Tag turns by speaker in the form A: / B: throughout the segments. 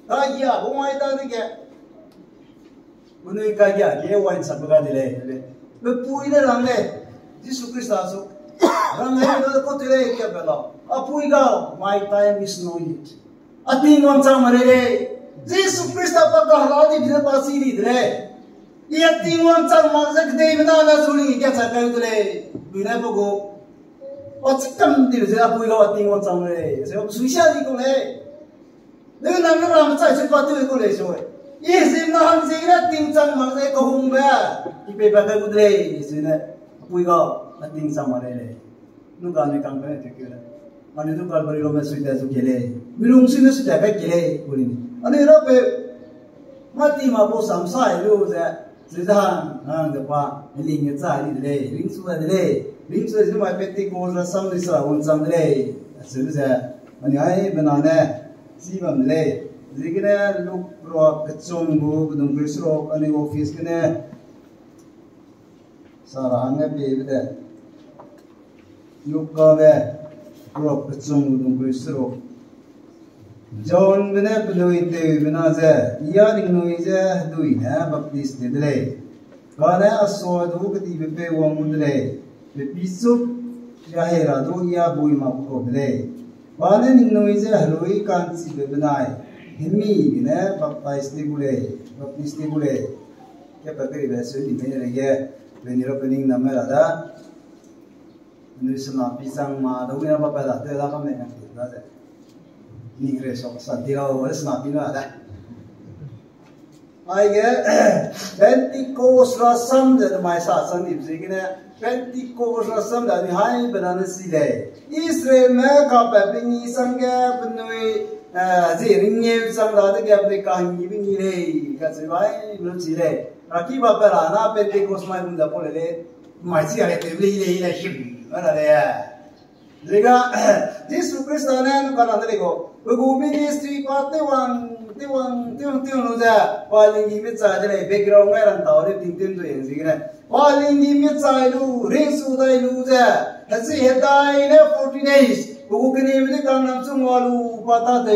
A: Kaya, bumayta ni kaya. Unoy kaya, kaya wine sa pagkadile. Pupuy na lang le. Jesus Christ aso. Ramay na ko tile kaya pala. Apuy ka, my time is no yet. Ating wang sang marere. Jesus Christ pagkahalati pinapasili dile. Iating wang sang magsak day manana suling kaya sa kayo dile. Binay po ko. Otsikam dile sila apuy ka ating wang sang marere. Sabi ko, suisya di ko le. Nếu nằm nó làm sai chuyện phát tôi có lẽ rồi, ý xin nó hàng gì đó tình trạng mà sẽ có hung bé, ý bây giờ cái vấn đề gì này, bây giờ là tình trạng mà đây này, nó cái này càng phải cái này, anh ấy nó cái bari lom suy đoán cái này, mình suy đoán cái này, cái này, anh ấy nó về, mati mà bố sắm sai luôn rồi, rồi ra hàng cái qua, linh cái trái đi đây, linh suy đây đây, linh suy thì mà phải tích cố ra sắm đi sao, ôn sắm đây, rồi ra, anh ấy bên này. Si bam le, zikne look rock kachong bu budung Chris rock ani office kene saranga be de look ka be rock kachong budung Chris rock John bene bloi te bena ze ya ding noi ze dui na baptist de le kana aso du kati be pe wa mun le be pisu ya hera do ya bui ma ko le Bale ning noi je haloi kan si be benai hemi ne baptist ni bule ke pakri be so di ne ge ben ro pening namera da nu sama pisang ma do ne ba pa da te da kam ne da de ni re so sa di ro wa sama pi na da ai ge Pentecost ra sam de mai sa sang di se ge ne Pentecost ra sam da ni hai banana si le Israel में कापे बिनी संगे बनवे जेरिंग ने संग लाते के अपने कहानी बिनी ले कैसे भाई रुचि ले राखी बापर आना पेंटिकोस में बुंदा पोले ले माइसी आले तेबले ले शिप वाला ले लेगा जिस क्रिस्त ने कर अंदर को वो मिनिस्ट्री पाते वन नुजा वालिंगी में चाहे बैकग्राउंड में रंता और तीन तो ये सिगने वालिंगी में चाहे रिंग सुधाई लूजा ऐसे हेदाई ने 40 days वो कहीं में काम नाम से वालू बताते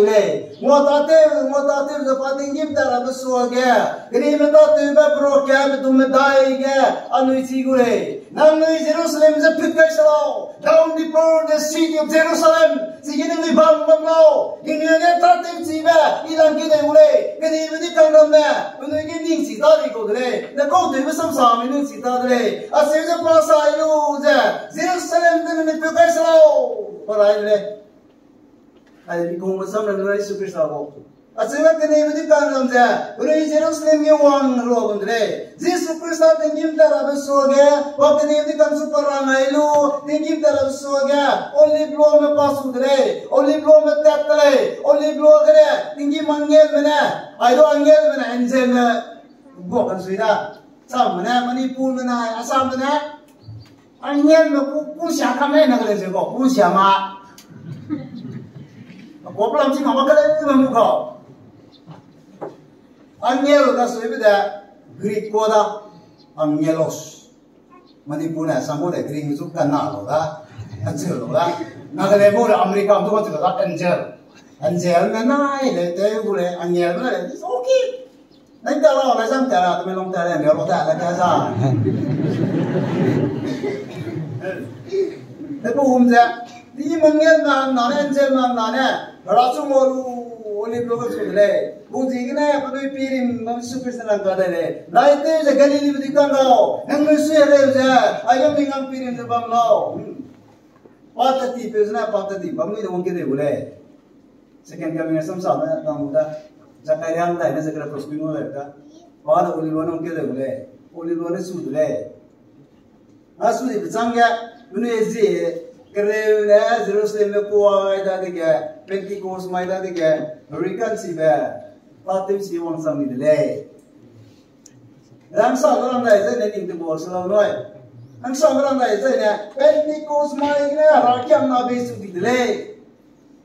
A: जब पातेंगे तारा बस हो गया कहीं में तो तुम्हें प्रो क्या में तुम्हें दाई गया अनुइसी गुरे नाम नहीं जेरूसलम से फिर कैसे लाओ down the poor the city of Jerusalem सिगने में बम लाओ इन्हें ने ताते सीबा इधर की नहीं उड़े कहीं में काम नाम में उन्हें की नहीं सीता नहीं को दे न को तुम्हें सब सामने नहीं सीता दे ऐसे जब पास आये लोग जेरूसलम ने फिर कैसे लाओ पर आये ले आये भी कौन मसम रंग रही सुकृष्टा को अच्छे में कहीं भी काम नाम से उन्हें जेरूसलम के वांग रोग उन्हें जिस सुकृष्टा तेंगिम तरह बस हो गया वो कहीं भी काम सुपर रंगाइलो तेंगिम तरह बस हो गया ओलिव लो में पास में तैतले ओलिव लो करे तेंगिम अंगेल में ना आयो अंगेल में ना एंजेल में वो कंसुइना साम में ना मणिपुर में ना असम में ना अंगेल में कुछ में ना करे से को कुछ मा कोपलाम जी हम करे में मुखा Angel ka suibida Greek koda angelos Manipur na samo de Greek su kana lo da angel lo da nagale mo America to ko da angel na nai le te bule angel na le okay nai ta lo la sam ta la me long ta le lo ta la ta sa te bu hum ja di mangel na ne angel na ne ra su mo lu Olive logo sulle, buzigna apoi pirim super sana kadale. Naite je Galileo dikangao, hangu suere je, ayam dingam pirim je bamlao. Patati pezna patati, bamni dongke de bule. Second coming asam sama kamuda, Zakariam da ina sekra prospino lerka. Wala Olive dongke de bule, Olive ne sudle. Asu di bchangya, unu ezi Kerana Jerusalem le kuai dah dek, Pentecost mai dah dek, American sih ber, patim sih orang sami dele. Rangsa orang dah itu ni tu bos orang noi. Rangsa orang dah itu ni Pentecost mai ni rakyat nabi sudi dele.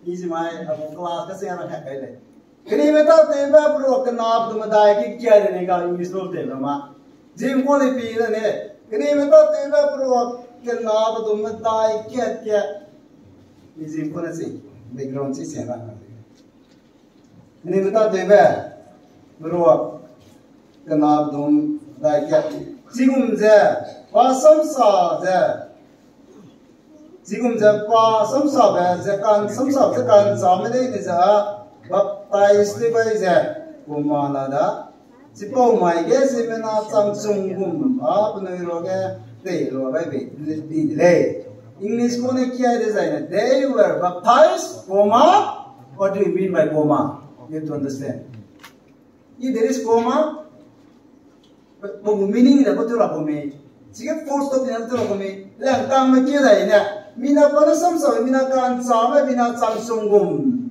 A: Ini mai aku kelas kasih anak hekai le. Kini betul tiba bro kenapa tu madai kikya ni kalau English tu nama. Jim boleh pilih ni. Kini betul tiba bro kenapa tu madai kikya. Ini Jim pun sih background sih siapa. ini kita tiba berua kenal dong dayak 지금 제 파섬사 제 지금 제 파섬사 제 간 섬사 제 간 자매네 이제 baptize 때 이제 고마나다 지포 마이게 세메나 짱충금 아브네로게 데로게 비디레 English कोने क्या है design they were baptized coma what do you mean by coma you have to understand if there is coma 뭐 meaning is what you are coming 지금 force to 되는 또 coming lang tang me kia dai ne mina pa sam so mina kan sa me mina chang sung gum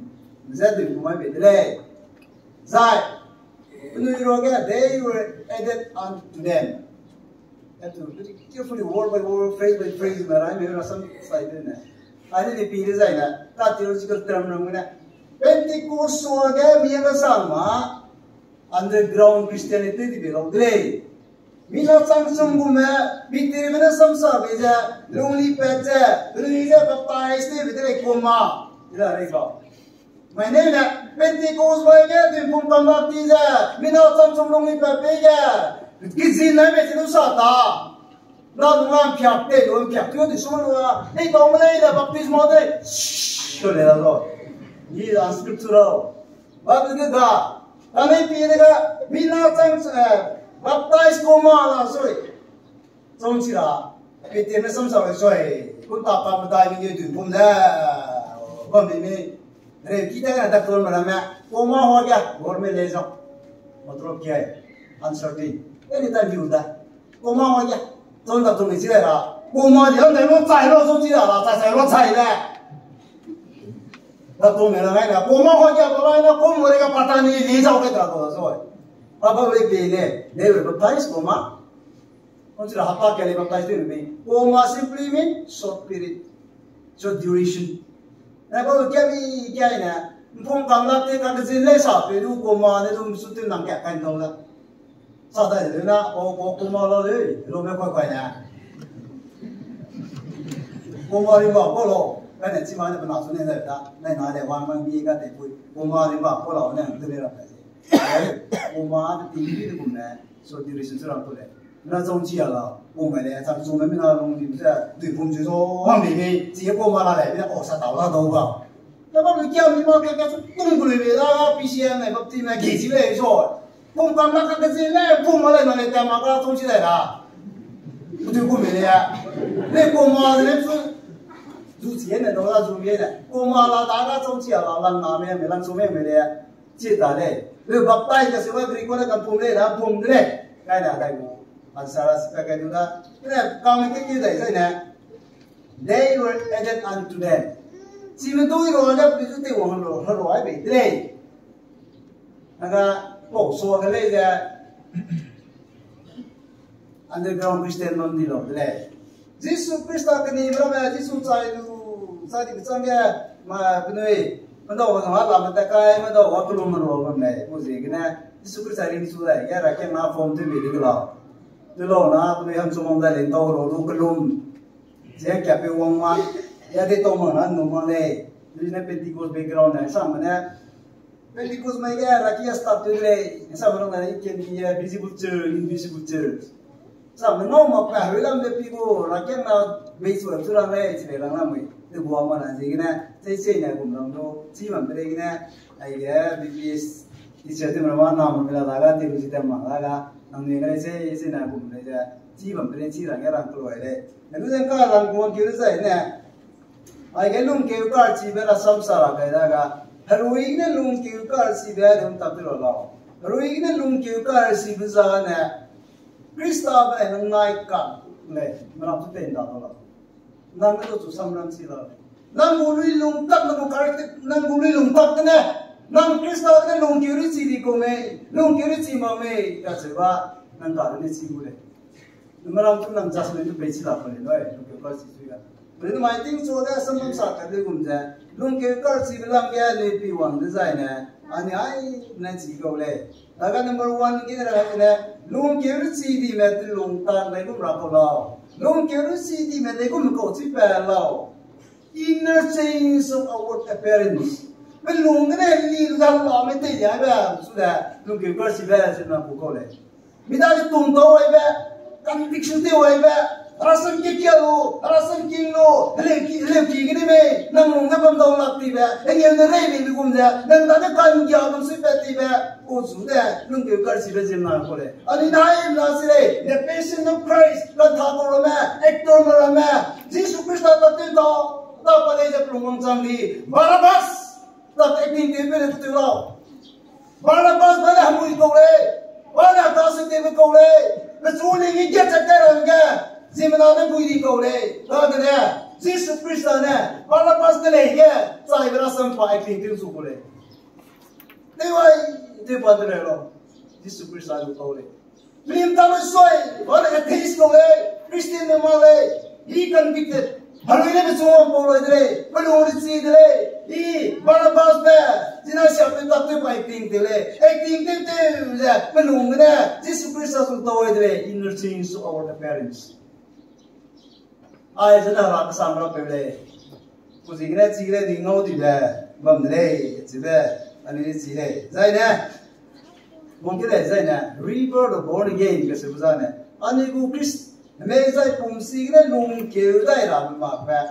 A: za de mai be le zai nu roge they were added unto them have to very carefully word by word phrase by phrase but I may have some side in it I didn't be design that theological term no ne Pentecost so ge mi ga sama underground Christianity di belong dre mina sang sung gu me bitir me sam sa be ja lonely pet ja release baptize de bitre koma ila re ko my name na Pentecost wa ge din pum tam la ti ja mina sang sung lonely pet be ja kizin na me ti sa ta na ngam phyak te lo phyak tu di so lo ei tong me le baptism de so le la lo ni la scriptura ba de ga Kami pilih mina cang baptize koma lah sorry, cong cira, kita ni sama sorry, pun tak apa mendai ni tu pun dah, pun ini, kita kan ada tuan mana, koma hoja, gorme lezok, matlab kya hai, uncertain, ini tak view dah, koma hoja, cong tak tu mesti lah, koma dia ni lo cai lo cong cira lah, cai lo cai lah. तो मेरा है ना कोमा हो गया बोला है ना कोम मरेगा पता नहीं ले जाओ के तरह तो सोए अब ले बेले they were baptized कोमा कौन सी हफ्ता के लिए baptized थे नहीं coma simply mean short period short duration ना बोलो क्या है ना तुम कमला ते कर जिले साथ पे तो कोमा ने तुम सुते नंगे क्या तो ना सादा है ना ओ कोमा लो में कोई ना कोमा रिवा बोलो cái này chỉ mà nó nào xuống đây đó này nói để hoàn mang bia cái để vui hôm qua đi vào cô lão này tôi đi làm cái gì hôm qua thì TV thì cũng này số duration sẽ làm tôi đấy nó giống chỉ là hôm nay này thằng chúng nó mới nói luôn thì sẽ tùy phùng chỉ số hoàng bị chỉ hôm qua là này bây giờ sao tàu là đâu vào nó bắt được kêu mình mà cái tung của người ta PCM này bắp tim này kỳ chỉ này rồi hôm qua nó cái gì này hôm qua này mà này mà cái giống chỉ này là tôi cũng mình này này hôm qua này dù chỉ là đó là dù biết này, cô mà là đại gia trong chia là lần nào mình lần số mình đấy, chia ta đấy, rồi bắp tay cái số cái con cái phồng đấy là phồng đấy, cái nào cái gì, anh sao cái đó là, cái này càng cái gì đấy này, they were added unto them, chỉ mình tôi rồi là ví dụ tiêu hoàng rồi bị đấy, cái bổ số cái này là underground Christian non đi rồi đấy. Jesus Christ cái này mà Jesus sai thì chẳng nghe mà cái này mình đâu có nói làm cái cái mình đâu có cái luôn rồi cái này có gì cái này Jesus Christ sai đi xuống này cái là cái nào phong thì bị cái nào từ lâu na cái này हम xuống đây lên đâu rồi cái luôn chỉ cái cái vòng mà cái cái tông mà nó mà này đi này Pentecost background này sao mà này Pentecost mấy cái là cái start từ đây sao mà nó này cái visible church invisible church sao mà nó mà phải làm được cái cô là cái nào bây giờ chúng ta này chỉ để làm gì từ buông mà là gì cái này xây này cũng làm đâu chỉ mà cái này ai cái BBS đi chơi thì mà nào mình là daga thì mình chỉ làm daga anh này cái xây này cũng này chỉ mà cái chỉ là cái làm cái loại đấy nếu như cái làm công kiểu này này ai cái luôn kiểu cái chỉ về là sắm sara cái daga rồi cái luôn kiểu cái chỉ về thì tập được rồi cái luôn kiểu cái chỉ bây giờ này Krista ba nang ngai kan le manam tu ten da la nang to tu samram si la nang gului lung tak nang karakter nang gului lung tak ne nang Krista ne lung kiuri chi di ko me lung kiuri chi ma me ka se ba nang ka ne chi gule manam tu nang jas me tu be chi la ko le noi lung ka chi su ga but my thing so that samam sa ka de gum ja lung ke ka chi lang ya le pi wang de zai ne ani ai na chi ko le daga number 1 ke ra ne lung kiuri chi di me tu lung tan le gum ra ko la lung kiuri chi di me le gum ko chi pa la inner change of outward appearance เป็นลุงก็ได้ลีลุงจะหล่อไม่ติดอย่างแบบสุดแหละลุงเกี่ยวกับชีวิตฉันมาพูดเลยมีได้ตุ้งโตไว้แบบการพิชิตไว้แบบรัศมีเกี่ยวรัศมีกินโลเลี้ยงกันได้ไหมนั่งลุงก็เป็นตัวหลักตีแบบไอ้เงี้ยเนี่ยเรื่องนี้กูไม่ได้นั่งตาจะการยาวต้องสิบแปดตีแบบโอ้สุดแหละลุงเกี่ยวกับชีวิตฉันมาพูดเลยอันนี้ได้ยินนะสิเลย The Passion of Christ เราทำอะไรมาเอ็กตัวอะไรมายิสุคริสต์ตัดติดต่อต่อไปจะปรุงวงจรดีบาราบัสตัดเอ็กติงตีเป็นตัวเราบาราบัสเป็นอะไรกูเลยบาราบัสตีเป็นกูเลยเป็นส่วนนี้ยิ่งจะเกิดอะไรกันสิ่งนั้นเป็นกูดีกูเลยแล้วก็เนี่ยยิสุคริสต์เนี่ยบาราบัสเลยเนี่ยใจเป็นอะไรสัมผัสเอ็กติงตีสุกูเลยเดี๋ยวเดี๋ยวปัจจุบันเรายิสุคริสต์กูเลยมีมตาไม่สวยวันนี้เทสกูเลยคริสเตียนมาเลยฮีกันบิดฮารุยเนี่ยเป็นส่วนปอยเลยเป็นโอริซีเลยฮีบาราบัสเนี่ยที่น่าเชื่อเป็นตัดตัวไปติ้งเลยเอ็กติ้งเลยเป็นลุงเนี่ยยิสุคริสต์สุดโตเลย inner change to our parents ไอ้ฉันน่ารักสามรับไปเลยผู้หญิงเนี่ยจีเลยดิ้งเอาดีเลยบัมเลยจีเลยอันนี้จีเลยใช่เนี่ยมองกี่เลยใช่เนี่ย rebirth of born again ก็สิบุษาเนี่ยอันนี้กูคริสต์ไม่ใช่ปุ่มสีเนี่ยลุงเกี่ยวได้หรือไม่มาแบบ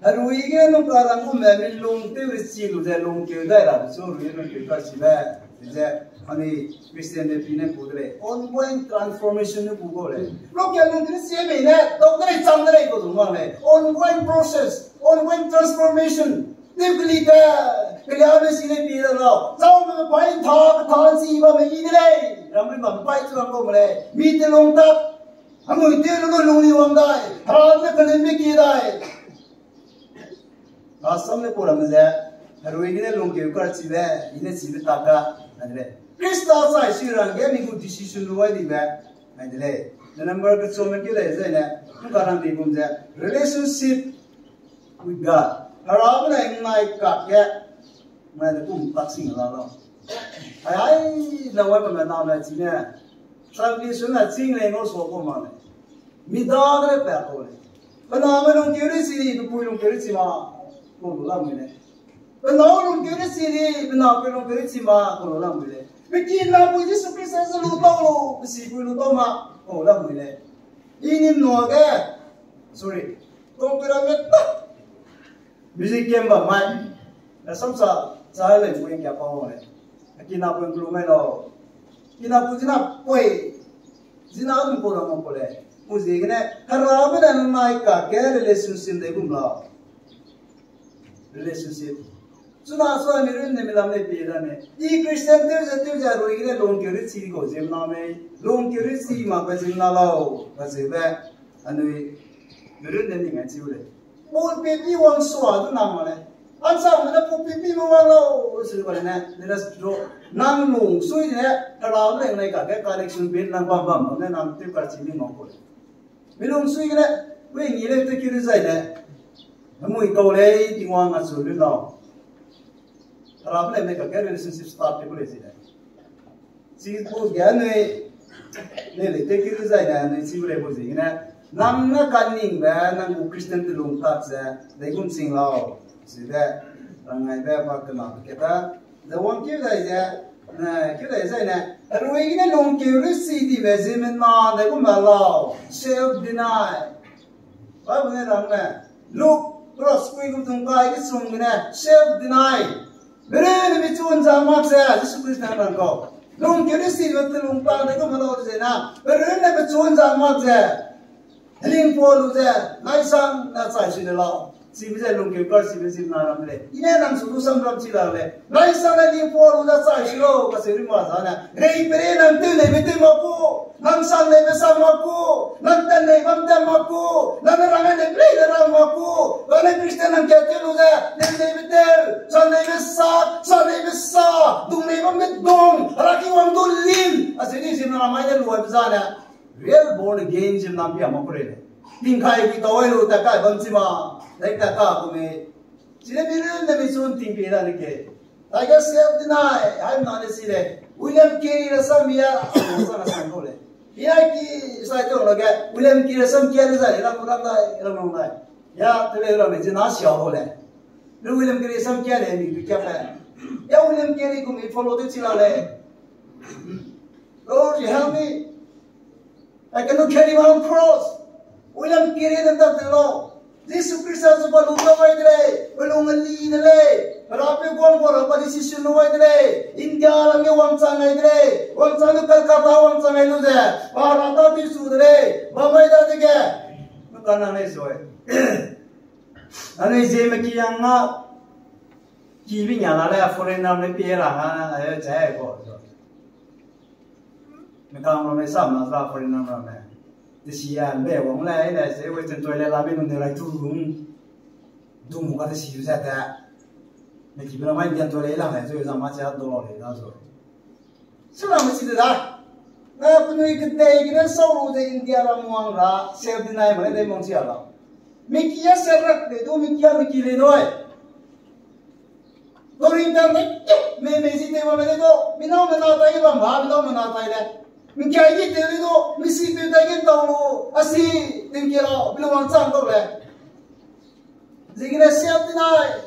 A: ฮารุยเนี่ยนุ่งการังกูแม่มีลุงเที่ยวสิลุงจะลุงเกี่ยวได้หรือส่วนลุงเกี่ยวกับชีวิตจะอันนี้คริสเตียนเนี่ยปีนี้พูดเลย ongoing transformation เนี่ยพูดเลยเราแค่ลุงคริสเตียนเนี่ยต้องได้จำได้ก็ถูกมั้งเลย ongoing process ongoing transformation นี่คือลีดก็ยาวไปสิเลยปีแล้วเราเจ้ามันไปทานสีบ้าไม่ยินเลยเราไม่มาไปช่วยกันเลยมีแต่ลงตับहम इतने लोगों लूनी वंदा है हराम में कदम में किया है आसम ने पूरा मज़ा हर वे इन्हें लोग के ऊपर चीज़ें इन्हें चीज़ें ताका ऐसे क्रिस्टा साइज शिरांगे निकुट डिसीजन हुआ दिवे ऐसे नंबर के चोमें क्यों ले ऐसे ना तुम कारण देखो मुझे relationship with God हराम ने इन्हें काटे मैं तो कुम तकसीम लाला आई नवाब में नाम है चीज़ें सबकी सुना चिंग ले नो सोको माने मिदाग रे पैको ले बनाम लोग क्यों नहीं सीरी तो कोई लोग क्यों नहीं सीमा को लोला मिले बनाम लोग क्यों नहीं सीरी बनाम कोई लोग क्यों नहीं सीमा को लोला मिले बिकिन ना मुझे सुप्रीम से लूटा लो बिसी कोई लूटा मा को लोला मिले इन्हीं नोगे sorry तो फिर हमें म्यूजिक गेम बा माय ऐसा चाहे ले कोई क्या पाओ है कि ना कोई ग्लू में लो ina pujina poi jina am ko ram ko le muzi ne haram na mai ka ke relationship de gumla relationship suna so ni rin ne milam ne pe da ne I christian te ja ro ine long ke ri chi ko jem na me long ke ri chi ma ba jim na lao ba se ba anui rin ne ni nga chi le pol pe pi wang swa du na ma le anh sao người ta phụ phi mà vào đâu sự vậy nè nên là rồi năng lùng suy thế ta làm cái này cả cái connection bên năng bầm bầm nên làm tiếp cả chỉ đi ngọc rồi bên lùng suy cái đấy với nghĩ lên tới kia cái gì đấy mùi cầu đấy thì ngoan ngặt sửa lên nào ta làm cái này cả cái relationship start cái gì đấy chỉ có cái này nên lấy tới kia cái gì này nên chỉ có cái gì này năng nó cần nhìn về năng của Christian thì lùng tát ra đấy cũng sinh lao sida rangai ba ba kana kita the one kyu dai ja na kyu dai sai na rui ne long kyu ri si di be zin na de ko ma lao self deny ba ne ram na look cross kui kum tung kai ki sum ne self deny mere ne bi chun ja mak sa Jesus Christ na ran ko long kyu ri si be tung pa de ko ma lao de na mere ne bi chun ja mak sa ling po lu ja nai sang na sai si de lao si bây lung kêu card si bây giờ na ram le ine nang su sam ram chi la le nai sang na ling po lu da sai si lo ka se ri ma sa na rei pere nang te le bete ma ko nang sang le be sang ma ko nang tan le bam tan ma ko nang rang le ple le rang ma ko ba ne Christian nang ke te lu da le bete sang le be sa dung le bam met dong ra ki wang do lim asini sim na mai le lu ba sa na real born again jim nam pi ma pre le tin khai ki to lu ta kai bam chi ma like that ka me sila birin na misun ting pera ni ke I guess self deny I'm not a sile William Carey ra sam ya sa na sang ko le ya ki sai to lo ga William Carey sam kia ra sai ra mo ya te le ro me jina xiao ho le lu William Carey sam kia le ni kya pa Ya William Carey kung i-follow din sila le. Lord, you help me. I cannot carry my own cross. William Carey ng tatlo. Jesus Christ sa palunga way dire. Palunga li dire. Rapi kuang ko pa decision way dire. India lang yung wang sangay dire. Wang sangay Calcutta wang sangay lu de. Bharata ti su dire. Babay da dige. Kana na iso eh. Ano ije makiyang nga kibi nya la le foreigner ne piera ha ay jae ko. Makam lo me sam na la foreigner na me. Desian be wong lai ne se we chen toi le la be nung de lai tu lung dung ga de si yu sa da me ki bra mai dian toi le la lai so yu sa ma cha do lo le da so so la ma si da na pu nui ke te ki ne so lu de India la muang la self deny ma le mong chi la me ki ya se rak de do me ki ya me ki le noi do internet me si te ma me le do mi no me na tai ba ma mi no me na tai le Mikay di telido misipin tayo tao asi tingkiro biluang sang to le. Zigina self deny.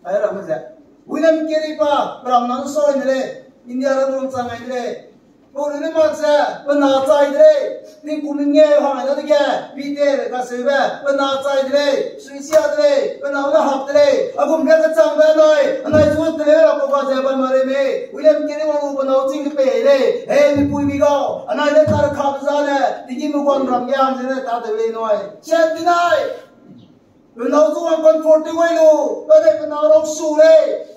A: Ay ra mo sa. William Carey pa from nang so inle India ra mo sang inle. Or ne ma sa na sa inle. Ning kumingye ha na de bite ka se ba na sa inle. Suisia de na na hap de. Agum ga ka sang ba noi. Anai su de ra ko ba ja ba mare me. William Carey mo ba na ching pe le. Hey mi pui mi go. Anai le tar kha ba za le. Digi mo gon ram ya se ne ta de le noi. Self deny. Now to one comforting way no, but I can not sure,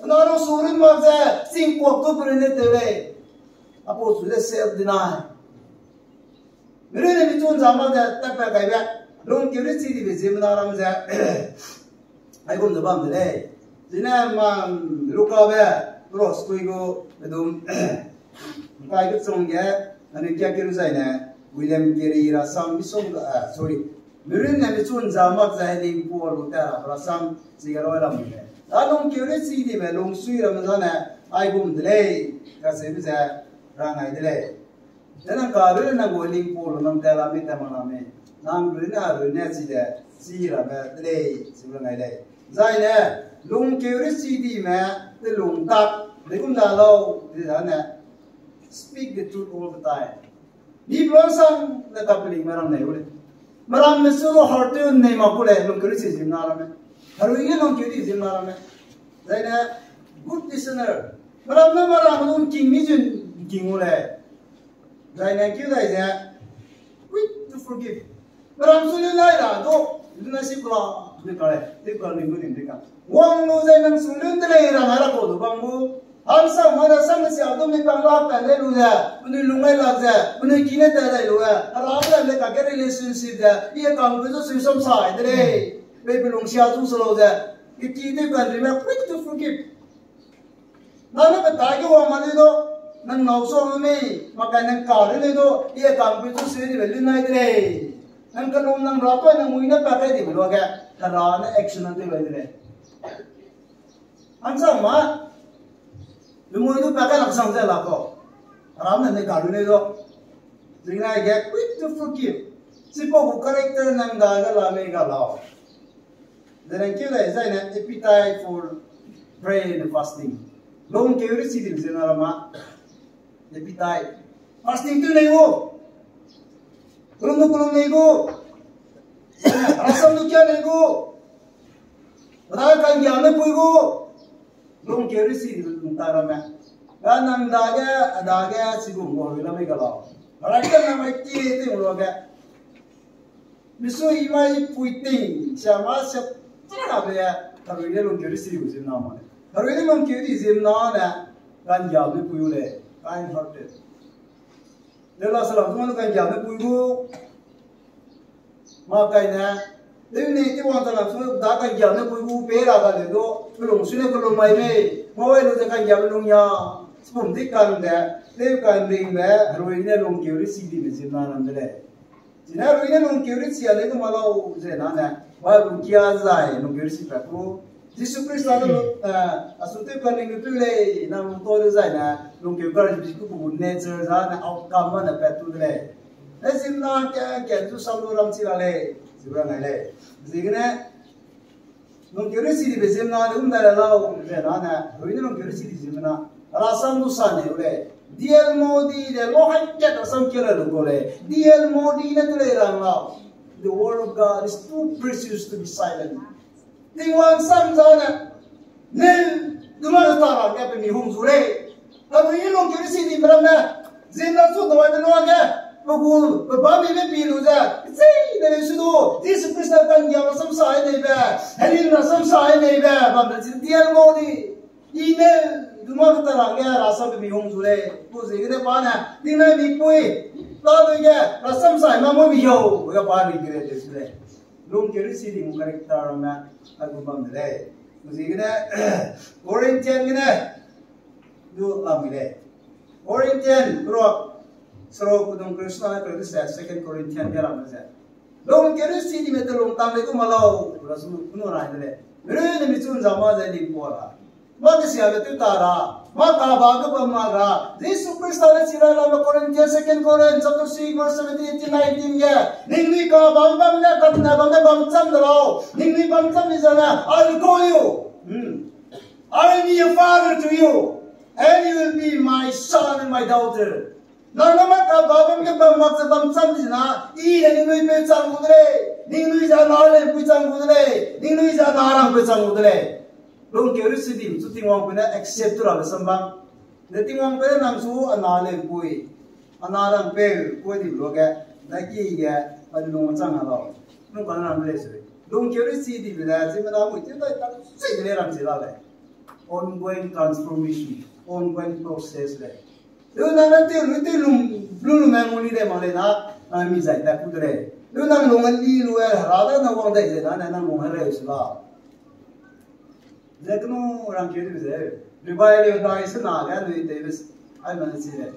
A: not sure in my sing walk to bring it away. Opposed to the self deny. Really, between Zama that Tapa Gaya, don't give it city with him. I go to Bam today. Zinam look over, cross to go, the doom. I get some yet, and a Kakiruzaina, William Carey, some sorry. Mirin na mitun zamak zahiding po luta rasam sigaro lam ne along curiosity di me long sui ram zana ai bum delay ka se bi sa rang ai delay dana ka ru na goling po nam ta la mi ta ma me nam ru na si de si ra me delay si rang ai delay zai ne long curiosity me de long tak de kum da lo di na speak the truth all the time ni blossom na tapling maram nei ule Maram mesuro hartu nei makule lungkuri si zimnarame. Haruinge lungkuri zimnarame. Zaina good listener. Maram na maram lung king mijun kingule. Zaina kyu dai za quick to forgive. Maram sulu lai ra do luna si kula de kale de kala ni ngun de ka. Wang no zaina sulu de ra mara ko do bangbu. Hamsa mara sang si ado mi pangla ta le lu ya. Uni lungai la za. Uni kine ta dai lu ya. Aram le ka ke relationship da. Ye kam ko so sim sai de. Be belong sia tu so da. Ki de kan ri ma quick to forgive. Na na ta ge wa ma le do. Nang nau so me ma ka nang ka le do. Ye kam ko so se ni le nai de. Nang ka nom nang ra pa nang mui na pa ka di lo ga. Ta ra na action na de le de. Hamsa ma Lumoi tu pakai laksang saya lako. Ram nanti kalu ni do. Sehingga get quick to forgive. Siapa karakter nang daga lame galau. Dan kau dah saya nak appetite for prayer and fasting. Long curiosity di sana rama. Appetite. Fasting tu nego. Kulung nego. Rasam tu kya nego. Padahal kan jangan puigo. Long curiosity di sana rama. Ganang daga sigum go bila me galau. Rakan nama kiri tu mulaga. Misu imai puiting siapa siapa ya kalau ini long curiosity usim nama. Kalau ini long curiosity usim nama kan jauh puyule kan hearted. Dalam salam tu kan jauh puyu makanya ini itu orang dalam semua dah kan jauh puyu pera kan itu belum sudah belum mai me mau itu kan jauh belumnya sebelum dikan dah lepas ring dah hari ini long curiosity usim nama dah. Jika hari ini long curiosity ada itu malau jenak dah. Baru kia zai long curiosity aku. Jesus Christ lalu asunti paling itu le, nam toh zai na long curiosity aku pun nature zai na outcome mana petu le. Esim na kia tu selalu ram sila le, sebenarnya le. Jadi nung curiosity bezimna umdala lao zena ruin nung curiosity zimna rasam dusane ule diel modi de lo hajja rasam kira lugole diel modi na tule ram lao the word of God is too precious to be silent tingwan sam zana nil dumar tara ke pe mi hum zure abu nung curiosity bramna zimna su dawai lo ga Bagul, babae may piluza. Say, there is no. This is Krishna Kanya, some side neighbor. Helena, some side neighbor. But it's in the Modi. Email, do not tell Rasa to be home today. Who's a pana? Dinner be pui. Love again, some side, Mamma Yo. We are party great today. Don't get receiving character on that. I go from the day. Was he gonna? Oriental, do love me there. Oriental, grow. So, kung Krishna na pwede sa 2 Corinthians kaya lang siya. Long kaya si di meto long tamay ko malaw. Rasul kuno na ito. Pero yun mitsun zama sa di po ra. Mati siya beto tara. Makabago pa maga. Jesus Krishna na sila lang Corinthians 2 Corinthians chapter 6 verse 17 19 ya. Ningni ka bang na katna bang bangcham daw. Ningni bangcham is na I'll call you. I'll be a father to you. And you will be my son and my daughter. Nanaman ka babam ke bammak sa bamsam dina I ni nui pe chang udre ning nui ja nale pu chang udre ning nui ja narang pe chang udre long ke risidim su tingwang pe na accept ra sambang ne tingwang pe nang su anale pui anarang pe pui di lo ga na ki ya adu long chang ala no kan ram le se long ke risidim la je ma mu ti ta ta se le ram se la le ongoing transformation ongoing process le Lu nang nanti lu memori de malena mi zai ta kudre. Lu nang longan li lu rada na wang dai zai na nang longan re usla. Zekno rang kiri zai. Ribai le dai se na ga nui te bis ai man si le.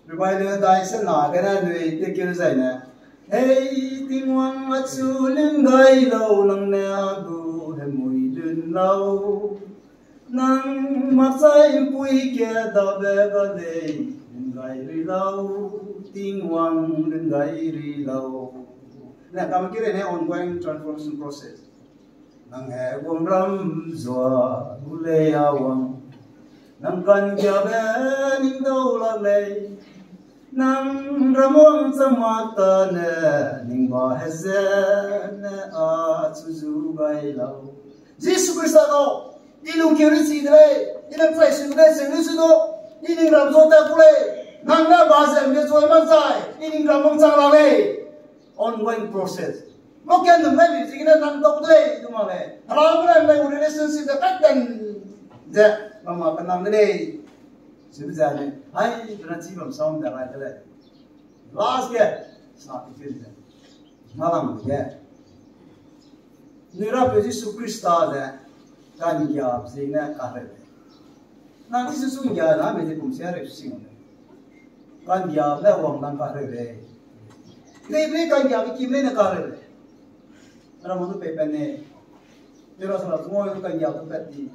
A: Ribai le dai se na ga na nui te kiri zai na. Hey tingwang matsulim gai lo nang na gu he mui dun lo. Nang masay pui kia da bega le ngai ri lau tingwang ngai ri lau na kam kire ne ongoing transformation process nang he gom ram zwa bule awang nang kan kya be ning do la le nang ramong samata ne ning ba heze ne a chu gai lau Jesus Christ Ilung kiri si dre, ilung fresh dre, sengli sudo, iling ram zota kule, nangga bahasa me soy mansai, iling ramong charale, ongoing process. Mungkin nampai bisi kita nang tok dre, itu mana? Kalau kita nampai relationship dekat dan je, mama kenang dre, sebenarnya, hai berarti bang sound dah right dre. Last ke, snap itu je, malam ke. Nira besi superstar je. Kan ya sehingga kahre. Nanti sesungguhnya na mesti kumsiar resing. Kan ya na wang nang kahre le. Lebre kan ya kimle na kahre le. Ara mo pe pene. Pero sa mo yo kan ya to peti.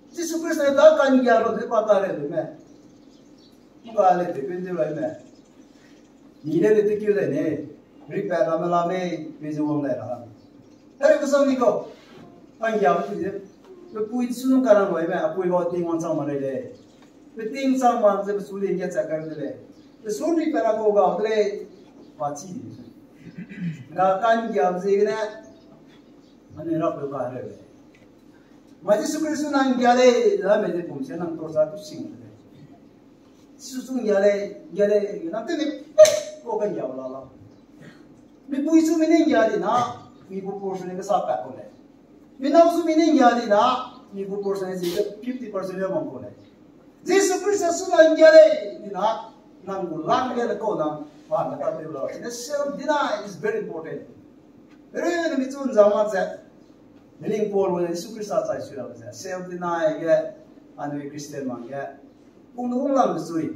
A: Si superstar da kan ya ro de pata le me. Muka le de pende le me. Ni le te kyu le ne. Repair amala me bezo wang le ra. Ara ko sa ni ko. Kan ya to Pui sunung karang boy me apui go ting wan sang mare le. Pe ting sang wan se suli nge cha kar le. Pe suli para ko ga le pachi. Na kan ya ze ne ane ra ko ga le. Ma ji su kristu nang ya le la me de pum se nang to sa tu sing le. Su sung ya le na te ne ko kan ya la la. Me pui su me ne ya de na mi bu por se ne sa pa ko le. Minausu meaning yadi na ni bu portion is 50% ya mongko le. Jesus Christ suna ngale ni na nang ulang le ko nang pa na ta lo. The self denial is very important. Pero ni mitun zaman sa meaning Paul when Jesus Christ sa sura sa self denial ge anu Christian man ge kung lang sui.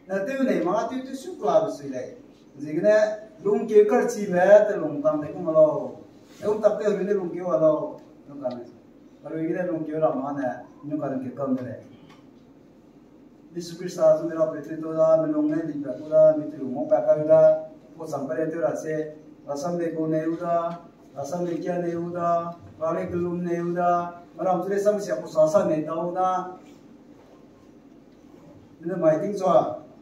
A: Na tu ne ma tu su kla sui le. Zigna lung ke kar chi me te lung tam de ko malo. Eung tapte hori ne lungkio alo nukane. Baru igre lungkio ramana nukane ke kamere. Jesus Christ asu mera petito da melongne di prakura mitru mo pakara ko sampare te rase rasam de ko neuda asam lekia neuda, vale kelum neuda, maram tu sam siapa sasa neuda. Ini mai so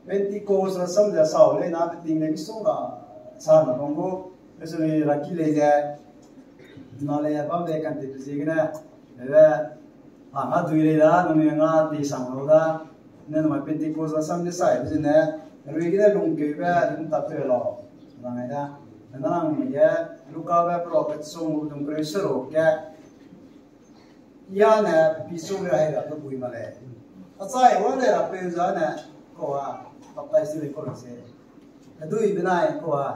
A: Pentecost asam dah sah le nak tinggal di sana. Sana kamu esok lagi leja, nale apa mereka tu sihnya, ada angkat dulu dah, namun angkat di sana dah. Nên mà Pentecost là xong cái sai bây giờ nè, rồi cái đó lùng kêu về chúng ta phải lo, là ngay đó, nên là mình cái lúc cao về prophet sung trong cái sơ đồ cái, ya nè, ví dụ như là cái bùi mà này, à sai vấn đề là bây giờ nè, cô à, tập tay xử lý cô là gì, cái đuôi bên này cô à,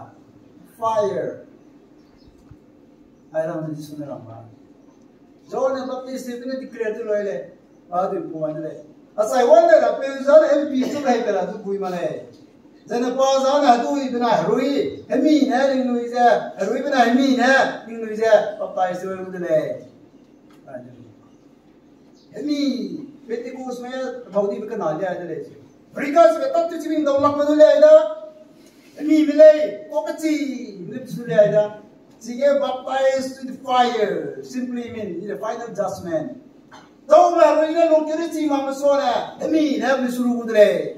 A: fire, ai làm gì xuống làm mà, rồi nè tập tay xử lý cái declare rồiเลยà đuôi bùi mà này. Asai wonder la pezan MP tu lai pela tu pui male jana pazan adu ibna rui hemi na ring nui ja rui bna hemi na ring nui ja papai se ru dele hemi Pentecost me bhaudi be kana le dele frikas be tat tu bin dawlak ma le da hemi mile kokati lip su le da sige baptized to the fire simply mean the final judgment. Tahu lah, mereka long kiri si mama suara, demi nak bersuruh kudre.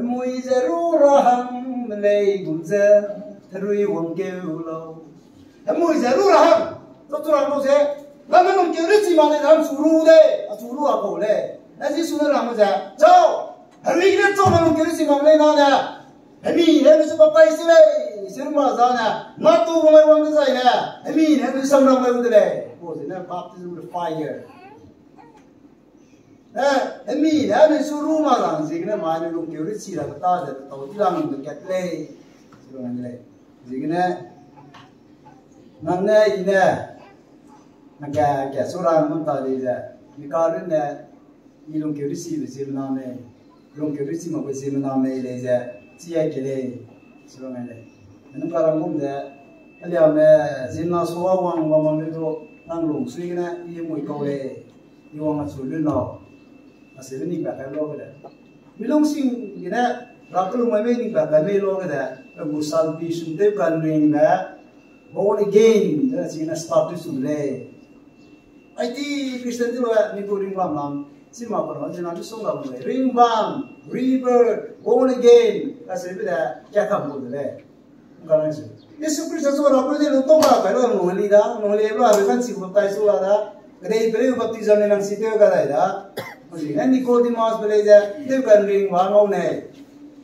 A: Mui zeru raham melay gumza, terui wongkeu lo. Mui zeru raham, tu orang tu se, lama long kiri si mana dalam suruh deh, suruh apa le? Nasi suruh lama je, jauh. Hari ini tu long kiri si mama le nana, demi nak bersuruh papai si le, serumah sana, matu mama wong tu saya, demi nak bersuruh ramai kudre. Oh, ini baptism with fire. Emi dah bersuruh malang sih, kena mana long kiri si lah kata dah tahu tilang dekat le, sebelum le, sih kena nangnya ini, nak surang mentah dia, mikarin dah, ini long kiri si bersih nama, long kiri si mau bersih nama le je, cia kele, sebelum le, anu kalau mum dah, ada apa, zina suah wang itu nang long sih kena, ia mau kau le, ia wang sulun lo. Masih ni bakal lo kada. Bilong sing kita rakul umai ni bakal lo kada. Abu salbi sunde kan ring na. Born again. Jadi sih na start tu sunde. Aiti Kristen tu ni ko ring bam nam. Sima pernah jadi song bam le. Ring bam, rebirth, born again. Asal beda jaka boleh le. Bukan itu. Yesus Kristus tu rakul dia lutung lah. Kalau nongli dah, nongli lo ada kan sih baptis tu ada. Kedai beli baptisan yang situ kada ada. Jadi, Nicodemus belajar, dia kan ring wangau ne,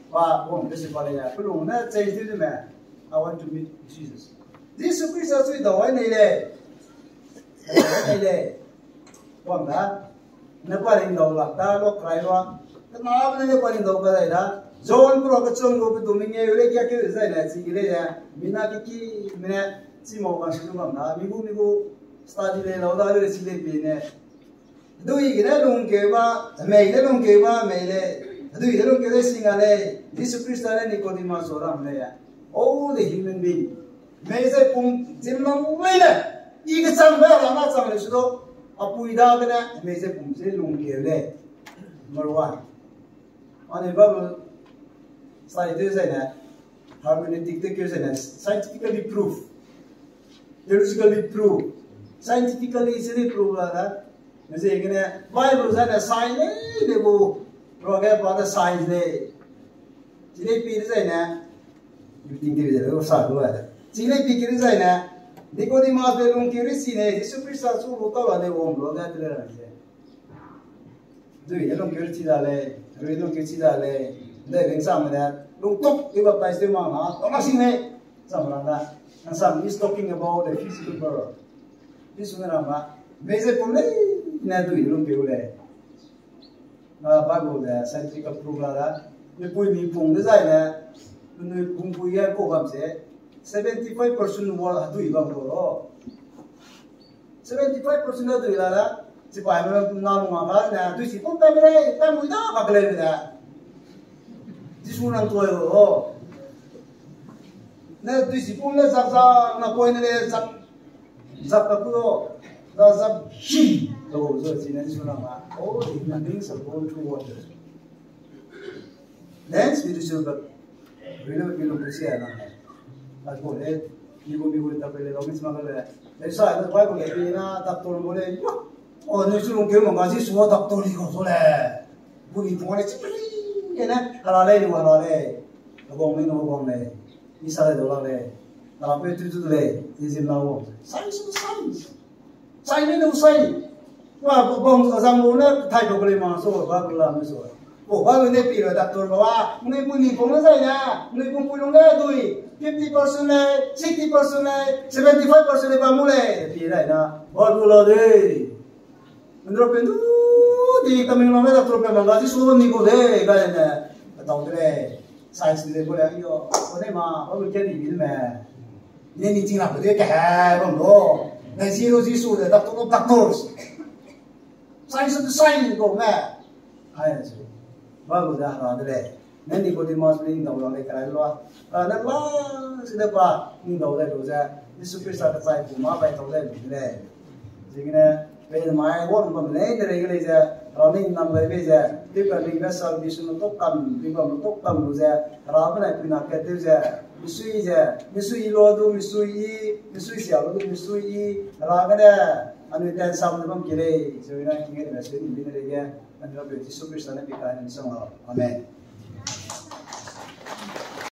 A: wah, orang besar belajar, pelung, na change itu mana? I want to meet Jesus. Yesus Kristus itu dah ni le, orang dah, nampak ring dah lah, dah lo krai lo, kenapa ni nampak ring dah kaya dah? John pun aku cunggu betul minggu ni, kaya kaya saya sih le ya, mina kiki, mina si mau masuk rumah dah, minggu study le, lau dah le si le bine. Dui kita long kewa, mele long kewa mele. Dui kita long kewa singale. Yesus Kristus le Nicodemus orang le ya. All the human being. Mele pun jemang mele. Ikat sampai lama sampai sudah. Apu ida kena mele pun se long kewa le. Marwan. Ane baru saya itu saya hermeneutik itu saya scientifically proof. Theoretically proof. Scientifically sini proof lah. Jadi kena Bible sana science ni bu, program pada science ni. Jadi pilih saya na, tinggi je, usah dua ada. Jadi pilih saya na, Nicodemus belum kiri sini, Yesus Kristus suruh tahu ada orang loga tu lah je. Jadi belum kiri tidak le, belum kiri tidak le, dah bersama dia, lungkuk iba baptis dia mana, orang sini sama orang dah. Some is talking about the physical birth. Ini sebenarnya, beza pun le. Ina tu ilung keule, na bagus dah, scientific proof lah. Ni pun ni pun desain lah, ni pun punya ko kam se 75% wall tu ibang lo. 75% tu ilah, siapa yang mengalami makan, na tu si pun tamre, tamu dah pakai dah. Jisunang tu yo. Na tu si pun le zap na poin le zap kapulo, zap hi. So, sini semua all human beings are born through water. Then spiritual birth, really belum bersih anak. Aku boleh Ibu tak boleh lagi semua le. Saya tu baik boleh pina tak tolong boleh. Oh ni suruh kau mengaji semua tak tolong kau soleh. Buli boleh cipri. Ya na halale ni halale. Agong ni agong le. Isale dolar le. Kalau petu tu le. Izin lawo. Sai. Sai ni no sai. Wah bong zambu na thai boleh masuk. Bagus lah masuk. Oh bagus ni pira tak tolong wah. Ni buli bong sai na. Ni bong pulang le tu. 50% le, 60% le, 75% le bamule. Pira na. Bagus lah deh. Menurut pentu di kami nama tak terlalu bangga. Suruh ni boleh kan? Tahu deh. Sains ni boleh. Yo, boleh mah. Bagus jadi bil mah. Ini ni cina boleh kah? Bangga. Nasi rozi sudah tak terus. Sains itu sains kau mah. Ayah tu. Bagus dah ada deh. Nanti kau di mas beli tahu orang lekar luar. Nak lah sudah apa? Ni tahu deh tu saja. Ini super star saya pun apa tahu deh boleh. Jadi ni. Bây giờ mai vốn mà lấy cái này giờ rồi mình nằm về bây giờ tiếp cận mình đã sau đi xuống tốt cầm đi vào tốt cầm rồi giờ rồi cái này mình cái tiếp giờ mình suy lo đâu mình suy xẻo đâu mình suy rồi cái này anh ấy đang xong nó không kể rồi này cái này là suy nghĩ bên này anh nó về chỉ số biết sao nó bị cái này xong rồi amen.